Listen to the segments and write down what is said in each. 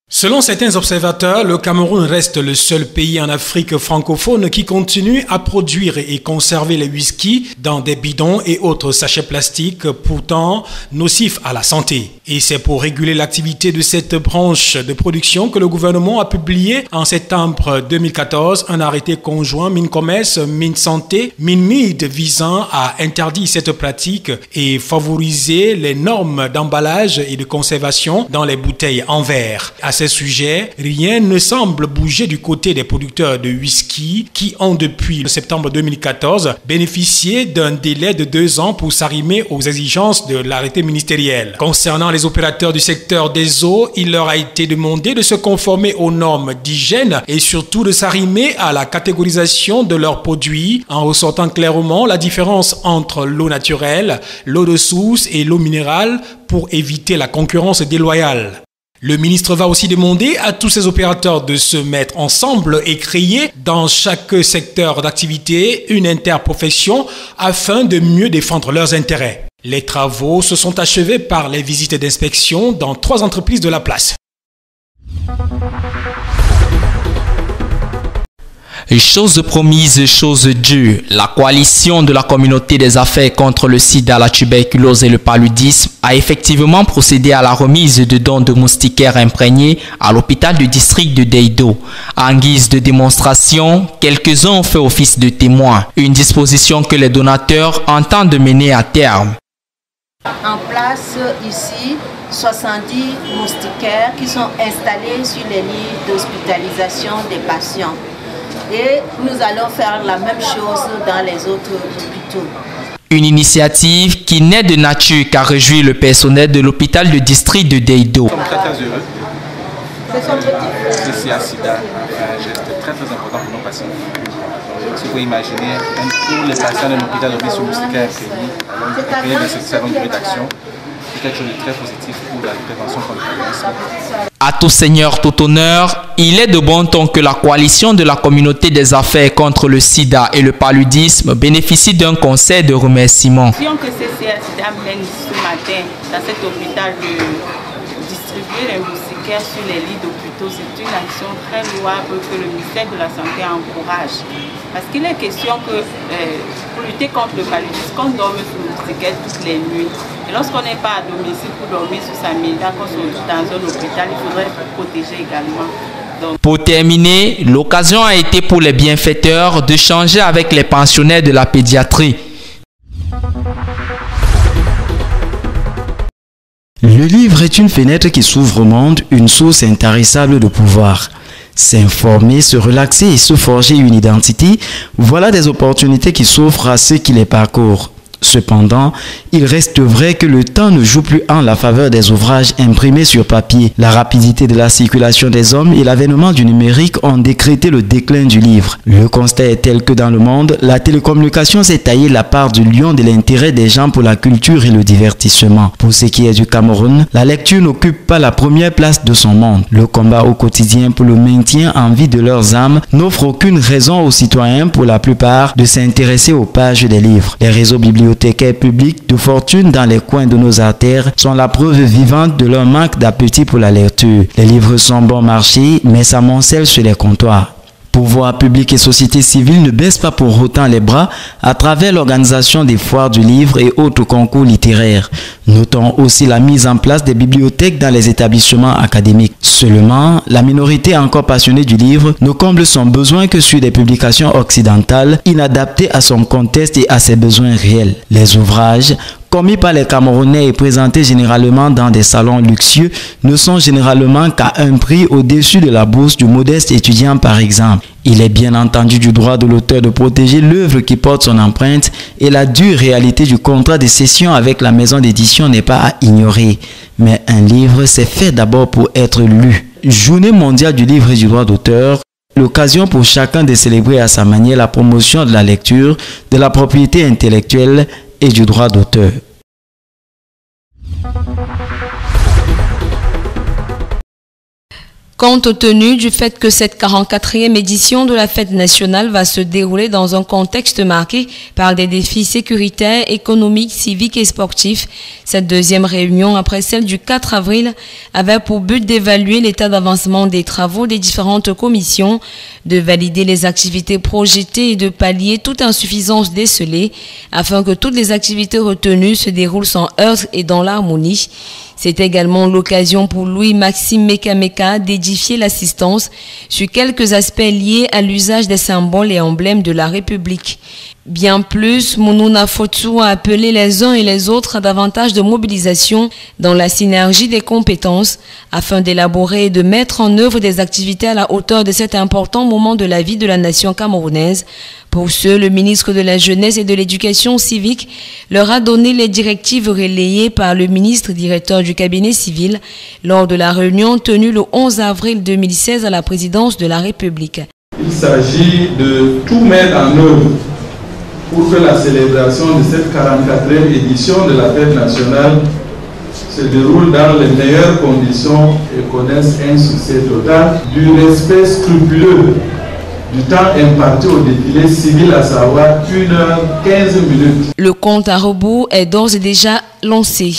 Selon certains observateurs, le Cameroun reste le seul pays en Afrique francophone qui continue à produire et conserver les whisky dans des bidons et autres sachets plastiques pourtant nocifs à la santé. Et c'est pour réguler l'activité de cette branche de production que le gouvernement a publié en septembre 2014 un arrêté conjoint Mines-Commerce, Mines-Santé, Mines-Mid visant à interdire cette pratique et favoriser les normes d'emballage et de conservation dans les bouteilles en verre. À ce sujet, rien ne semble bouger du côté des producteurs de whisky qui ont depuis septembre 2014 bénéficié d'un délai de 2 ans pour s'arrimer aux exigences de l'arrêté ministériel. Concernant les opérateurs du secteur des eaux, il leur a été demandé de se conformer aux normes d'hygiène et surtout de s'arrimer à la catégorisation de leurs produits en ressortant clairement la différence entre l'eau naturelle, l'eau de source et l'eau minérale pour éviter la concurrence déloyale. Le ministre va aussi demander à tous ces opérateurs de se mettre ensemble et créer dans chaque secteur d'activité une interprofession afin de mieux défendre leurs intérêts. Les travaux se sont achevés par les visites d'inspection dans 3 entreprises de la place. Chose promise, chose due. La coalition de la communauté des affaires contre le sida, la tuberculose et le paludisme a effectivement procédé à la remise de dons de moustiquaires imprégnés à l'hôpital du district de Deido. En guise de démonstration, quelques-uns ont fait office de témoins, une disposition que les donateurs entendent mener à terme. En place ici, 70 moustiquaires qui sont installés sur les lits d'hospitalisation des patients. Et nous allons faire la même chose dans les autres hôpitaux. Une initiative qui n'est de nature qu'à réjouir le personnel de l'hôpital du district de Deido. Nous sommes très heureux. Le CA-SIDA est un geste très important pour nos patients. Si vous pouvez imaginer, pour les patients de l'hôpital de sur moustiquaires imprégnés de cette longue durée d'action, c'est quelque chose de très positif pour la prévention contre le paludisme. À tout seigneur, tout honneur, il est de bon ton que la coalition de la communauté des affaires contre le sida et le paludisme bénéficie d'un conseil de remerciement. L'action que CCA-SIDA mène ce matin dans cet hôpital de distribuer les moustiquaires sur les lits d'hôpitaux, c'est une action très louable que le ministère de la Santé encourage. Parce qu'il est question que pour lutter contre le paludisme, qu'on dorme sous le moustiquaire toutes les nuits. Et lorsqu'on n'est pas à domicile pour dormir sous sa maison, qu'on soit dans un hôpital, il faudrait protéger également. Donc... Pour terminer, l'occasion a été pour les bienfaiteurs de changer avec les pensionnaires de la pédiatrie. Le livre est une fenêtre qui s'ouvre au monde, une source intarissable de pouvoir. S'informer, se relaxer et se forger une identité, voilà des opportunités qui s'offrent à ceux qui les parcourent. Cependant, il reste vrai que le temps ne joue plus en la faveur des ouvrages imprimés sur papier. La rapidité de la circulation des hommes et l'avènement du numérique ont décrété le déclin du livre. Le constat est tel que dans le monde, la télécommunication s'est taillée la part du lion de l'intérêt des gens pour la culture et le divertissement. Pour ce qui est du Cameroun, la lecture n'occupe pas la première place de son monde. Le combat au quotidien pour le maintien en vie de leurs âmes n'offre aucune raison aux citoyens, pour la plupart, de s'intéresser aux pages des livres. Les réseaux bibliothécaires publics de fortune dans les coins de nos artères sont la preuve vivante de leur manque d'appétit pour la lecture. Les livres sont bon marché, mais s'amoncellent sur les comptoirs. Pouvoir public et société civile ne baissent pas pour autant les bras à travers l'organisation des foires du livre et autres concours littéraires. Notons aussi la mise en place des bibliothèques dans les établissements académiques. Seulement, la minorité encore passionnée du livre ne comble son besoin que sur des publications occidentales inadaptées à son contexte et à ses besoins réels. Les ouvrages commis par les Camerounais et présentés généralement dans des salons luxueux ne sont généralement qu'à un prix au-dessus de la bourse du modeste étudiant par exemple. Il est bien entendu du droit de l'auteur de protéger l'œuvre qui porte son empreinte et la dure réalité du contrat de cession avec la maison d'édition n'est pas à ignorer. Mais un livre, c'est fait d'abord pour être lu. Journée mondiale du livre et du droit d'auteur, l'occasion pour chacun de célébrer à sa manière la promotion de la lecture, de la propriété intellectuelle et du droit d'auteur. Compte tenu du fait que cette 44e édition de la fête nationale va se dérouler dans un contexte marqué par des défis sécuritaires, économiques, civiques et sportifs, cette deuxième réunion, après celle du 4 avril, avait pour but d'évaluer l'état d'avancement des travaux des différentes commissions, de valider les activités projetées et de pallier toute insuffisance décelée afin que toutes les activités retenues se déroulent sans heurts et dans l'harmonie. C'est également l'occasion pour Louis-Maxime Mekameka d'édifier l'assistance sur quelques aspects liés à l'usage des symboles et emblèmes de la République. Bien plus, Mounouna Fotou a appelé les uns et les autres à davantage de mobilisation dans la synergie des compétences afin d'élaborer et de mettre en œuvre des activités à la hauteur de cet important moment de la vie de la nation camerounaise. Pour ce, le ministre de la Jeunesse et de l'Éducation civique leur a donné les directives relayées par le ministre directeur du cabinet civil lors de la réunion tenue le 11 avril 2016 à la présidence de la République. Il s'agit de tout mettre en œuvre pour que la célébration de cette 44e édition de la fête nationale se déroule dans les meilleures conditions et connaisse un succès total, du respect scrupuleux du temps imparti au défilé civil, à savoir 1h15. Le compte à rebours est d'ores et déjà lancé.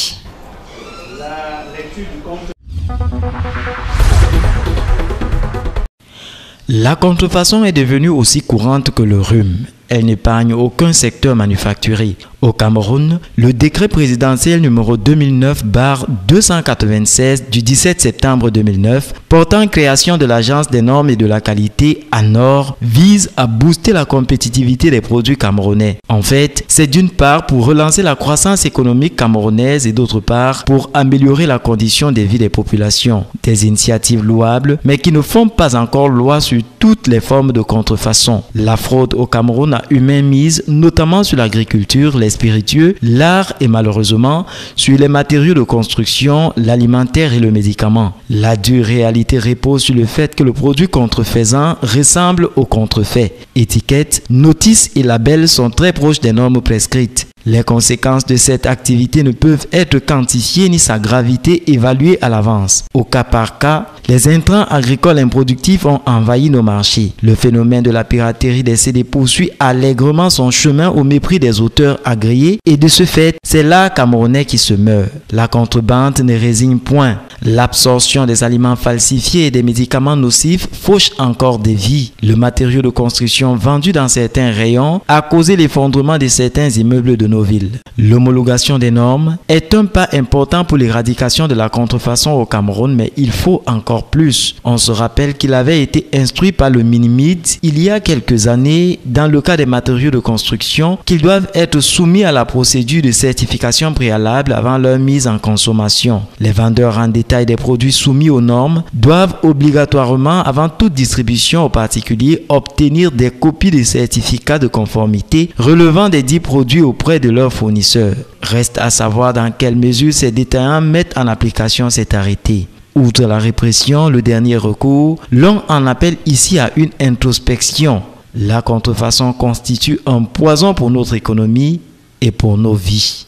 La contrefaçon est devenue aussi courante que le rhume. Elle n'épargne aucun secteur manufacturier. Au Cameroun, le décret présidentiel numéro 2009/296 du 17 septembre 2009 portant création de l'Agence des normes et de la qualité ANOR vise à booster la compétitivité des produits camerounais. En fait, c'est d'une part pour relancer la croissance économique camerounaise et d'autre part pour améliorer la condition de vie des populations. Des initiatives louables, mais qui ne font pas encore loi sur toutes les formes de contrefaçon. La fraude au Cameroun a eu mainmise notamment sur l'agriculture, les spiritueux, l'art et malheureusement sur les matériaux de construction, l'alimentaire et le médicament. La dure réalité repose sur le fait que le produit contrefaisant ressemble au contrefait. Étiquettes, notices et labels sont très proches des normes prescrites. Les conséquences de cette activité ne peuvent être quantifiées ni sa gravité évaluée à l'avance. Au cas par cas, les intrants agricoles improductifs ont envahi nos marchés. Le phénomène de la piraterie des CD poursuit allègrement son chemin au mépris des auteurs agréés et de ce fait, c'est l'art camerounais qui se meurt. La contrebande ne résigne point. L'absorption des aliments falsifiés et des médicaments nocifs fauche encore des vies. Le matériau de construction vendu dans certains rayons a causé l'effondrement de certains immeubles de nos villes. L'homologation des normes est un pas important pour l'éradication de la contrefaçon au Cameroun, mais il faut encore plus. On se rappelle qu'il avait été instruit par le Minimid il y a quelques années, dans le cas des matériaux de construction, qu'ils doivent être soumis à la procédure de certification préalable avant leur mise en consommation. Les vendeurs en détail des produits soumis aux normes doivent obligatoirement, avant toute distribution aux particuliers, obtenir des copies de certificats de conformité relevant des dits produits auprès de leurs fournisseurs. Reste à savoir dans quelle mesure ces détaillants mettent en application cet arrêté. Outre la répression, le dernier recours, l'on en appelle ici à une introspection. La contrefaçon constitue un poison pour notre économie et pour nos vies.